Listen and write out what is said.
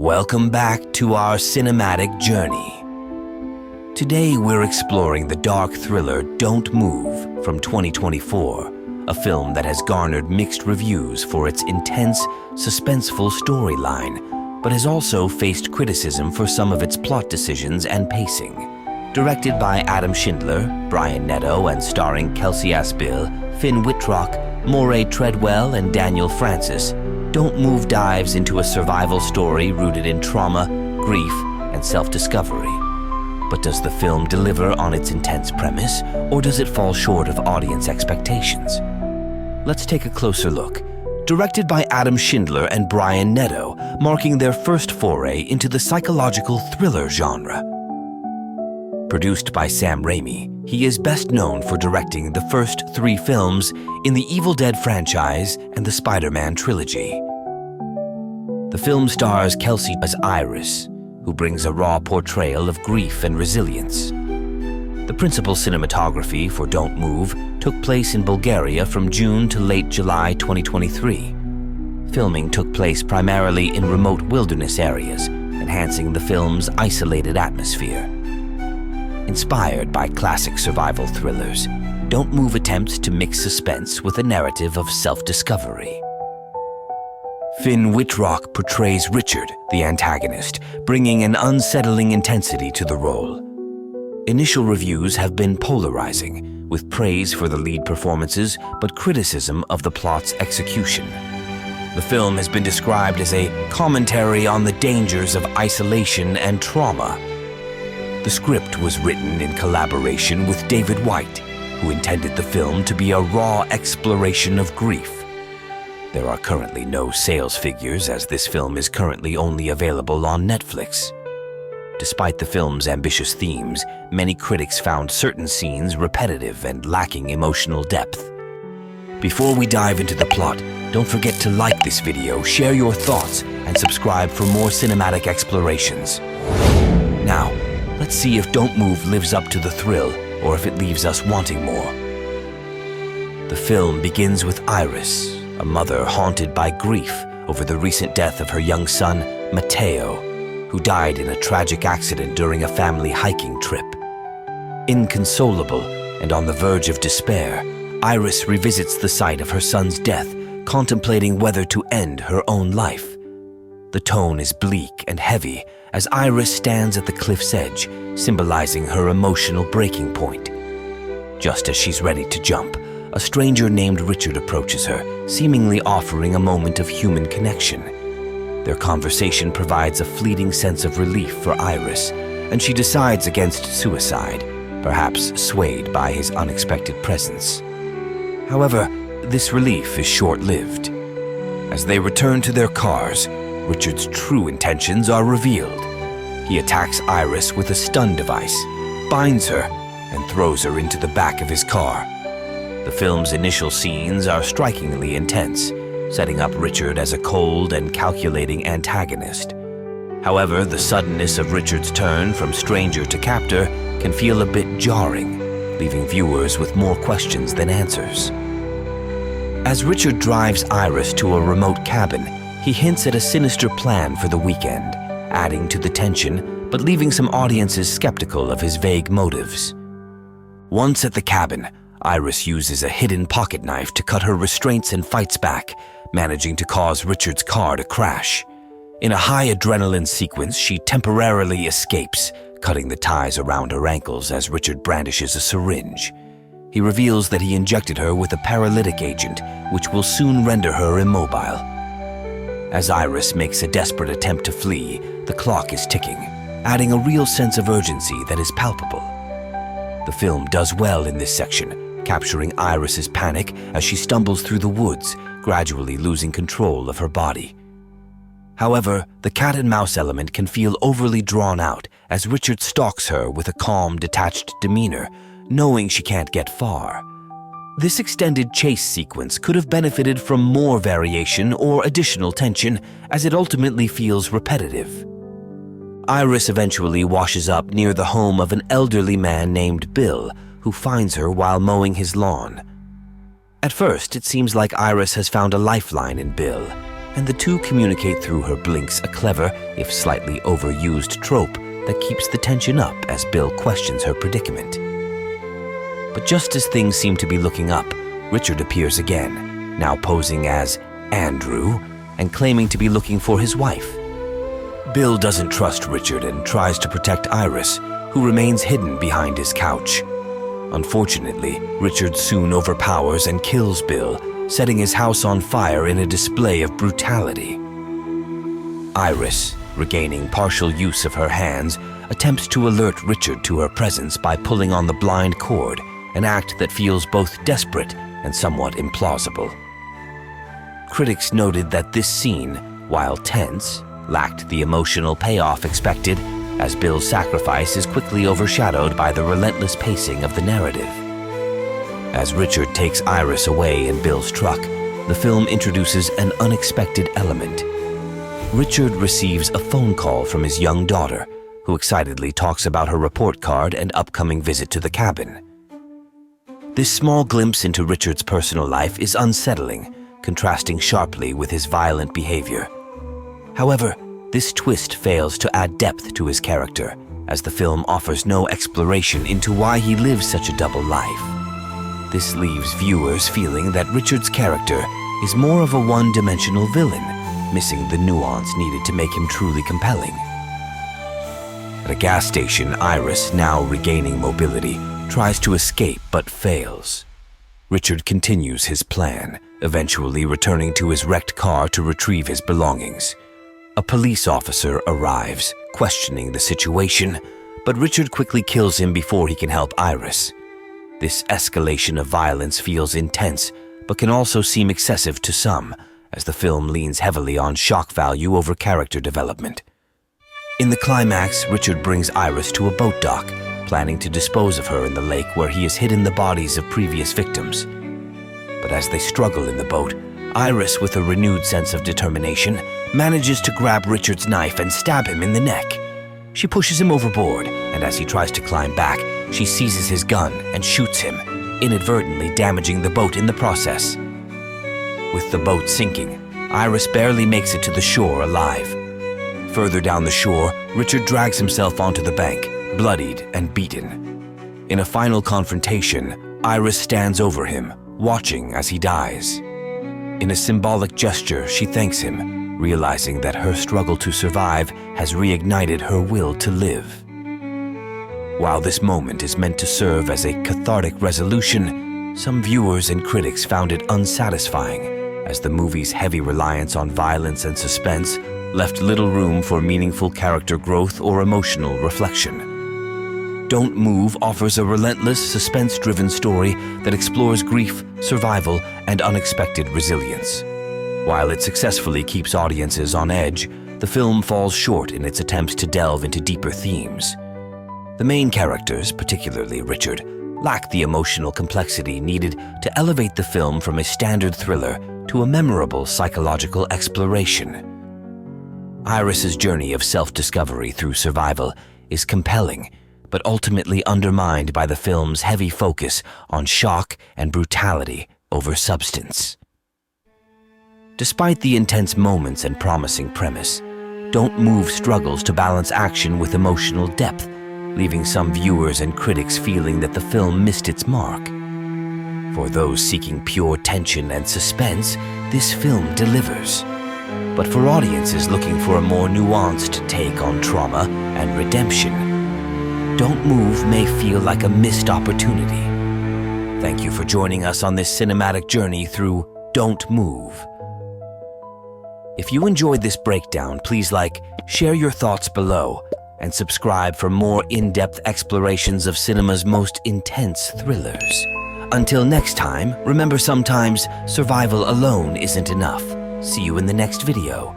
Welcome back to our cinematic journey. Today we're exploring the dark thriller Don't Move from 2024, a film that has garnered mixed reviews for its intense, suspenseful storyline, but has also faced criticism for some of its plot decisions and pacing. Directed by Adam Schindler, Brian Netto, and starring Kelsey Asbill, Finn Wittrock, Moray Treadwell, and Daniel Francis, Don't Move dives into a survival story rooted in trauma, grief, and self-discovery. But does the film deliver on its intense premise, or does it fall short of audience expectations? Let's take a closer look. Directed by Adam Schindler and Brian Netto, marking their first foray into the psychological thriller genre. Produced by Sam Raimi, he is best known for directing the first 3 films in the Evil Dead franchise and the Spider-Man trilogy. The film stars Kelsey as Iris, who brings a raw portrayal of grief and resilience. The principal cinematography for Don't Move took place in Bulgaria from June to late July 2023. Filming took place primarily in remote wilderness areas, enhancing the film's isolated atmosphere. Inspired by classic survival thrillers, Don't Move attempts to mix suspense with a narrative of self-discovery. Finn Wittrock portrays Richard, the antagonist, bringing an unsettling intensity to the role. Initial reviews have been polarizing, with praise for the lead performances but criticism of the plot's execution. The film has been described as a commentary on the dangers of isolation and trauma. The script was written in collaboration with David White, who intended the film to be a raw exploration of grief. There are currently no sales figures, as this film is currently only available on Netflix. Despite the film's ambitious themes, many critics found certain scenes repetitive and lacking emotional depth. Before we dive into the plot, don't forget to like this video, share your thoughts, and subscribe for more cinematic explorations. Now, let's see if Don't Move lives up to the thrill, or if it leaves us wanting more. The film begins with Iris, a mother haunted by grief over the recent death of her young son, Matteo, who died in a tragic accident during a family hiking trip. Inconsolable and on the verge of despair, Iris revisits the site of her son's death, contemplating whether to end her own life. The tone is bleak and heavy as Iris stands at the cliff's edge, symbolizing her emotional breaking point. Just as she's ready to jump, a stranger named Richard approaches her, seemingly offering a moment of human connection. Their conversation provides a fleeting sense of relief for Iris, and she decides against suicide, perhaps swayed by his unexpected presence. However, this relief is short-lived. As they return to their cars, Richard's true intentions are revealed. He attacks Iris with a stun device, binds her, and throws her into the back of his car. The film's initial scenes are strikingly intense, setting up Richard as a cold and calculating antagonist. However, the suddenness of Richard's turn from stranger to captor can feel a bit jarring, leaving viewers with more questions than answers. As Richard drives Iris to a remote cabin, he hints at a sinister plan for the weekend, adding to the tension, but leaving some audiences skeptical of his vague motives. Once at the cabin, Iris uses a hidden pocket knife to cut her restraints and fights back, managing to cause Richard's car to crash. In a high adrenaline sequence, she temporarily escapes, cutting the ties around her ankles as Richard brandishes a syringe. He reveals that he injected her with a paralytic agent, which will soon render her immobile. As Iris makes a desperate attempt to flee, the clock is ticking, adding a real sense of urgency that is palpable. The film does well in this section, capturing Iris's panic as she stumbles through the woods, gradually losing control of her body. However, the cat-and-mouse element can feel overly drawn out as Richard stalks her with a calm, detached demeanor, knowing she can't get far. This extended chase sequence could have benefited from more variation or additional tension, as it ultimately feels repetitive. Iris eventually washes up near the home of an elderly man named Bill, who finds her while mowing his lawn. At first, it seems like Iris has found a lifeline in Bill, and the two communicate through her blinks, a clever, if slightly overused trope that keeps the tension up as Bill questions her predicament. But just as things seem to be looking up, Richard appears again, now posing as Andrew and claiming to be looking for his wife. Bill doesn't trust Richard and tries to protect Iris, who remains hidden behind his couch. Unfortunately, Richard soon overpowers and kills Bill, setting his house on fire in a display of brutality. Iris, regaining partial use of her hands, attempts to alert Richard to her presence by pulling on the blind cord, an act that feels both desperate and somewhat implausible. Critics noted that this scene, while tense, lacked the emotional payoff expected, as Bill's sacrifice is quickly overshadowed by the relentless pacing of the narrative. As Richard takes Iris away in Bill's truck, the film introduces an unexpected element. Richard receives a phone call from his young daughter, who excitedly talks about her report card and upcoming visit to the cabin. This small glimpse into Richard's personal life is unsettling, contrasting sharply with his violent behavior. However, this twist fails to add depth to his character, as the film offers no exploration into why he lives such a double life. This leaves viewers feeling that Richard's character is more of a one-dimensional villain, missing the nuance needed to make him truly compelling. At a gas station, Iris, now regaining mobility, tries to escape but fails. Richard continues his plan, eventually returning to his wrecked car to retrieve his belongings. A police officer arrives, questioning the situation, but Richard quickly kills him before he can help Iris. This escalation of violence feels intense, but can also seem excessive to some, as the film leans heavily on shock value over character development. In the climax, Richard brings Iris to a boat dock, planning to dispose of her in the lake where he has hidden the bodies of previous victims. But as they struggle in the boat, Iris, with a renewed sense of determination, manages to grab Richard's knife and stab him in the neck. She pushes him overboard, and as he tries to climb back, she seizes his gun and shoots him, inadvertently damaging the boat in the process. With the boat sinking, Iris barely makes it to the shore alive. Further down the shore, Richard drags himself onto the bank, bloodied and beaten. In a final confrontation, Iris stands over him, watching as he dies. In a symbolic gesture, she thanks him, realizing that her struggle to survive has reignited her will to live. While this moment is meant to serve as a cathartic resolution, some viewers and critics found it unsatisfying, as the movie's heavy reliance on violence and suspense left little room for meaningful character growth or emotional reflection. Don't Move offers a relentless, suspense-driven story that explores grief, survival, and unexpected resilience. While it successfully keeps audiences on edge, the film falls short in its attempts to delve into deeper themes. The main characters, particularly Richard, lack the emotional complexity needed to elevate the film from a standard thriller to a memorable psychological exploration. Iris's journey of self-discovery through survival is compelling, but ultimately undermined by the film's heavy focus on shock and brutality over substance. Despite the intense moments and promising premise, Don't Move struggles to balance action with emotional depth, leaving some viewers and critics feeling that the film missed its mark. For those seeking pure tension and suspense, this film delivers. But for audiences looking for a more nuanced take on trauma and redemption, Don't Move may feel like a missed opportunity. Thank you for joining us on this cinematic journey through Don't Move. If you enjoyed this breakdown, please share your thoughts below, and subscribe for more in-depth explorations of cinema's most intense thrillers. Until next time, remember sometimes survival alone isn't enough. See you in the next video.